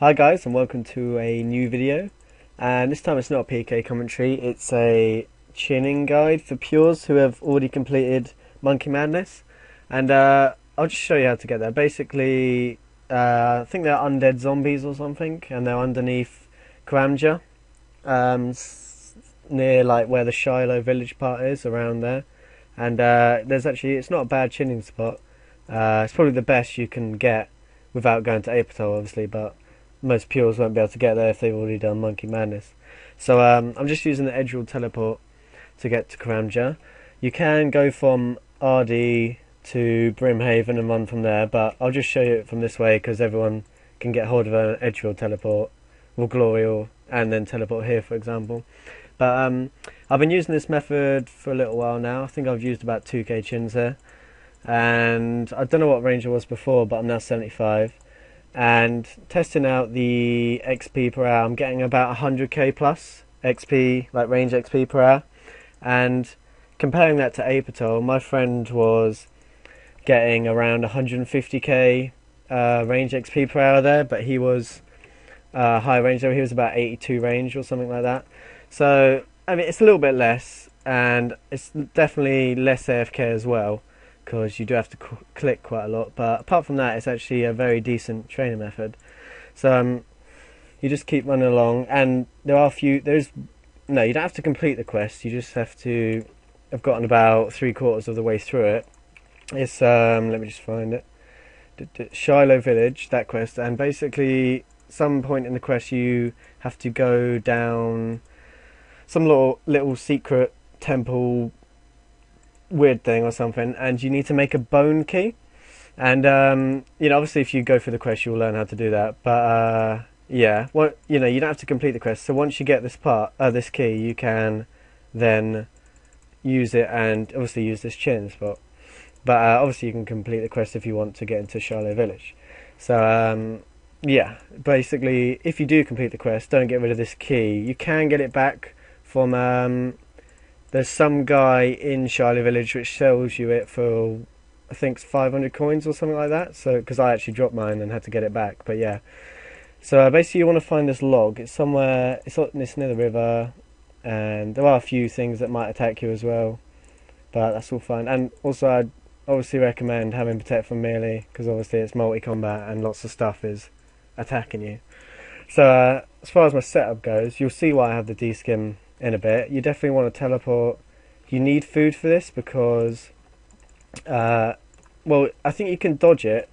Hi guys, and welcome to a new video. And this time it's not a PK commentary, it's a chinning guide for pures who have already completed Monkey Madness. And I'll just show you how to get there. Basically, I think they're undead zombies or something, and they're underneath Kramja, near like where the Shiloh village part is, around there. And it's not a bad chinning spot. It's probably the best you can get without going to Apatow, obviously, but most pures won't be able to get there if they've already done Monkey Madness. So I'm just using the edge rule teleport to get to Kramja. You can go from RD to Brimhaven and run from there, but I'll just show you it from this way because everyone can get hold of an edge rule teleport or glory and then teleport here, for example. But I've been using this method for a little while now. I think I've used about 2k chins there, and I don't know what range I was before, but I'm now 75. And testing out the XP per hour, I'm getting about 100k plus XP, like range XP per hour. And comparing that to Apatow, my friend was getting around 150k range XP per hour there, but he was high range there. He was about 82 range or something like that. So I mean, it's a little bit less, and it's definitely less AFK as well, because you do have to click quite a lot. But apart from that, it's actually a very decent training method. So you just keep running along, and you don't have to complete the quest. You just have to have gotten about 3/4 of the way through it. It's let me just find it. Shiloh Village, that quest, and basically some point in the quest you have to go down some little secret temple weird thing or something, and you need to make a bone key. And obviously if you go through the quest you'll learn how to do that, but you don't have to complete the quest. So once you get this key, you can then use it and obviously use this chin spot. But obviously you can complete the quest if you want to get into Shiloh Village. So basically if you do complete the quest, don't get rid of this key. You can get it back from there's some guy in Shiloh Village which sells you it for, I think, 500 coins or something like that. So, because I actually dropped mine and had to get it back. But yeah. So basically, you want to find this log. It's somewhere. It's near the river, and there are a few things that might attack you as well. But that's all fine. And also, I'd obviously recommend having protect from melee, because obviously it's multi-combat and lots of stuff is attacking you. So as far as my setup goes, you'll see why I have the D-skim in a bit. You definitely want to teleport. You need food for this because I think you can dodge it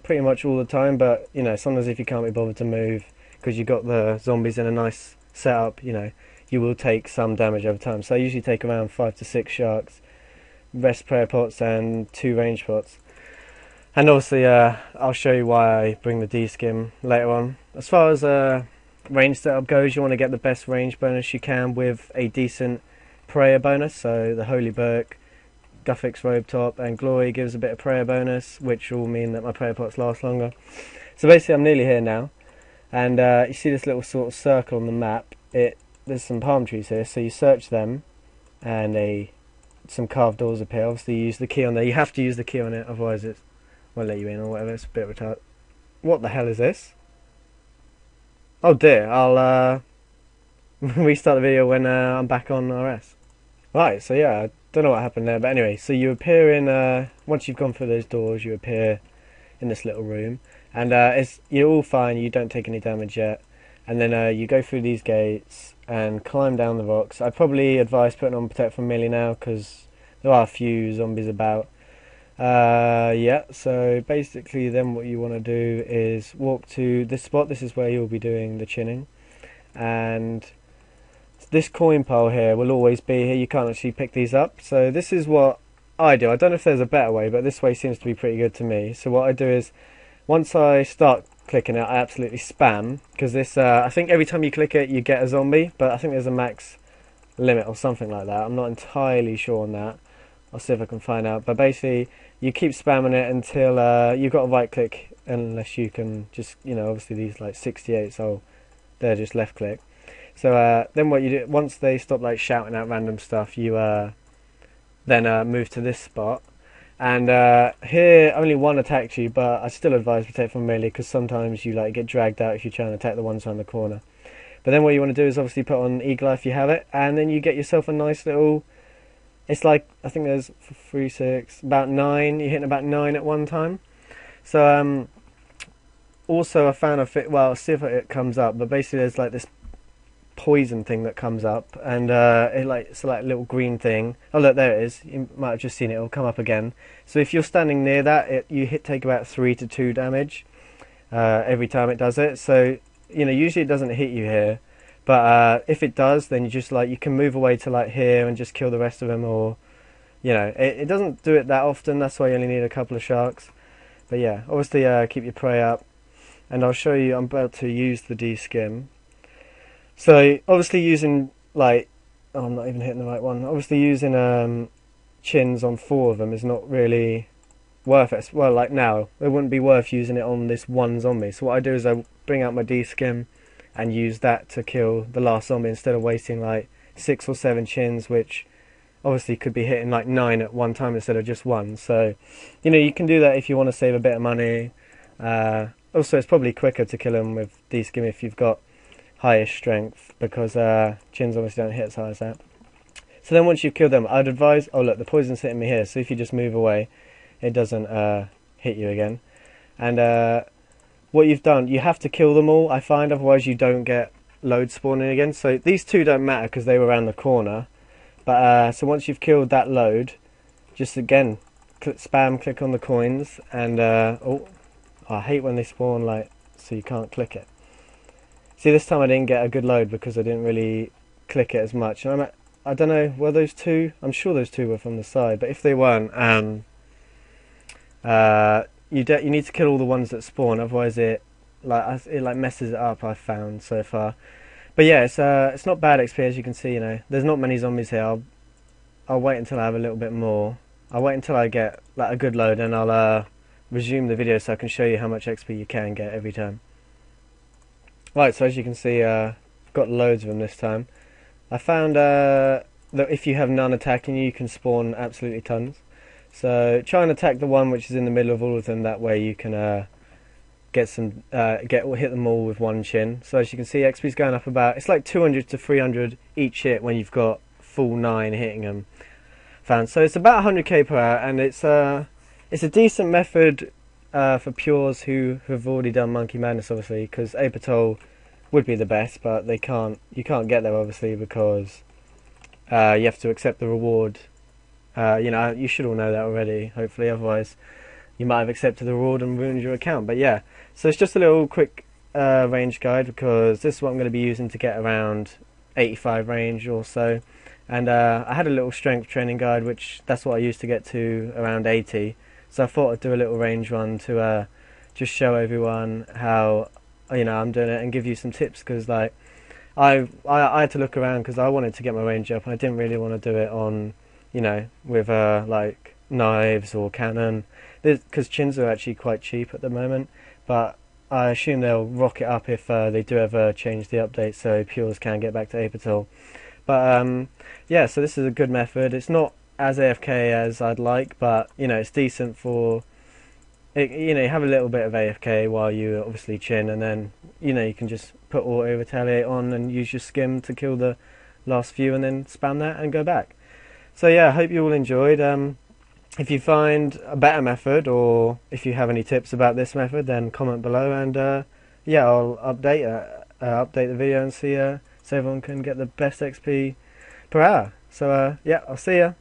pretty much all the time, but sometimes if you can't be bothered to move because you got the zombies in a nice setup, you will take some damage over time. So I usually take around 5 to 6 sharks, rest prayer pots and 2 range pots. And obviously I'll show you why I bring the D-skim later on. As far as range setup goes, you want to get the best range bonus you can with a decent prayer bonus. So the Holy Burk, Guthix Robe Top and Glory gives a bit of prayer bonus, which will mean that my prayer pots last longer. So basically I'm nearly here now, and you see this little sort of circle on the map. There's some palm trees here, so you search them and some carved doors appear. Obviously you use the key on there. You have to use the key on it, otherwise it won't let you in or whatever. It's a bit retarded. What the hell is this? Oh dear, I'll restart the video when I'm back on RS. Right, so yeah, I don't know what happened there, but anyway, so you appear in, once you've gone through those doors, you appear in this little room, and you're all fine, you don't take any damage yet, and then you go through these gates and climb down the rocks. I'd probably advise putting on Protect from Melee now, because there are a few zombies about. So basically then what you want to do is walk to this spot. This is where you'll be doing the chinning, and this coin pile here will always be here. You can't actually pick these up, so this is what I do. I don't know if there's a better way, but this way seems to be pretty good to me. So what I do is, once I start clicking it, I absolutely spam, because this I think every time you click it you get a zombie, but I think there's a max limit or something like that. I'm not entirely sure on that. I'll see if I can find out, but basically you keep spamming it until you've got a right click, unless you can just, obviously these like 68, so they're just left click. So then what you do, once they stop like shouting out random stuff, you then move to this spot, And here only one attacked you, but I still advise protect from melee because sometimes you like get dragged out if you try and attack the ones around the corner. But then what you want to do is obviously put on Eagle Eye if you have it, and then you get yourself a nice little. It's like I think there's 3, 6, about 9. You're hitting about 9 at one time. So also I found a fit. Well, see if it comes up. But basically, there's like this poison thing that comes up, and it's like a little green thing. Oh look, there it is. You might have just seen it. It'll come up again. So if you're standing near that, you take about 3 to 2 damage every time it does it. So usually it doesn't hit you here, but if it does, then you just you can move away to like here and just kill the rest of them, or it doesn't do it that often. That's why you only need a couple of sharks. But yeah, obviously keep your prey up, and I'll show you. I'm about to use the deskim. So obviously using I'm not even hitting the right one. Obviously using chins on 4 of them is not really worth it. Well, like now, it wouldn't be worth using it on this one zombie. So what I do is I bring out my deskim and use that to kill the last zombie instead of wasting like 6 or 7 chins, which obviously could be hitting like 9 at one time instead of just 1. So you can do that if you want to save a bit of money. Also, it's probably quicker to kill them with deskim if you've got highest strength, because chins obviously don't hit as high as that. So then once you've killed them, I'd advise, oh look, the poison's hitting me here, so if you just move away, it doesn't hit you again. And what you've done, you have to kill them all, I find, otherwise you don't get loads spawning again. So these 2 don't matter because they were around the corner, but so once you've killed that load, just again click on the coins, and I hate when they spawn so you can't click it. See, this time I didn't get a good load because I didn't really click it as much. And I don't know, were those 2? I'm sure those 2 were from the side, but if they weren't, you need to kill all the ones that spawn, otherwise it messes it up. I've found so far. But yeah, it's not bad XP, as you can see. There's not many zombies here. I'll wait until I have a little bit more. I'll wait until I get a good load, and I'll resume the video so I can show you how much XP you can get every time. Right, so as you can see, I've got loads of them this time. I found that if you have none attacking you, you can spawn absolutely tons. So try and attack the one which is in the middle of all of them. That way you can hit them all with 1 chin. So as you can see, XP's going up about, it's like 200 to 300 each hit when you've got full 9 hitting them. So it's about 100k per hour, and it's a decent method for pures who have already done Monkey Madness, obviously, because Apatol would be the best, but you can't get there obviously because you have to accept the reward. You should all know that already, hopefully, otherwise you might have accepted the reward and ruined your account. But yeah, so it's just a little quick range guide, because this is what I'm going to be using to get around 85 range or so. And I had a little strength training guide, which that's what I used to get to around 80. So I thought I'd do a little range one to just show everyone how I'm doing it and give you some tips, because I had to look around because I wanted to get my range up, and I didn't really want to do it on with like knives or cannon, because chins are actually quite cheap at the moment, but I assume they'll rock it up if they do ever change the update so pures can get back to Apatol. But yeah, so this is a good method. It's not as AFK as I'd like, but it's decent for it. You have a little bit of AFK while you obviously chin, and then you can just put auto retaliate on and use your skim to kill the last few, and then spam that and go back. So yeah, I hope you all enjoyed. If you find a better method, or if you have any tips about this method, then comment below, and yeah, I'll update the video and see so everyone can get the best XP per hour. So yeah, I'll see ya.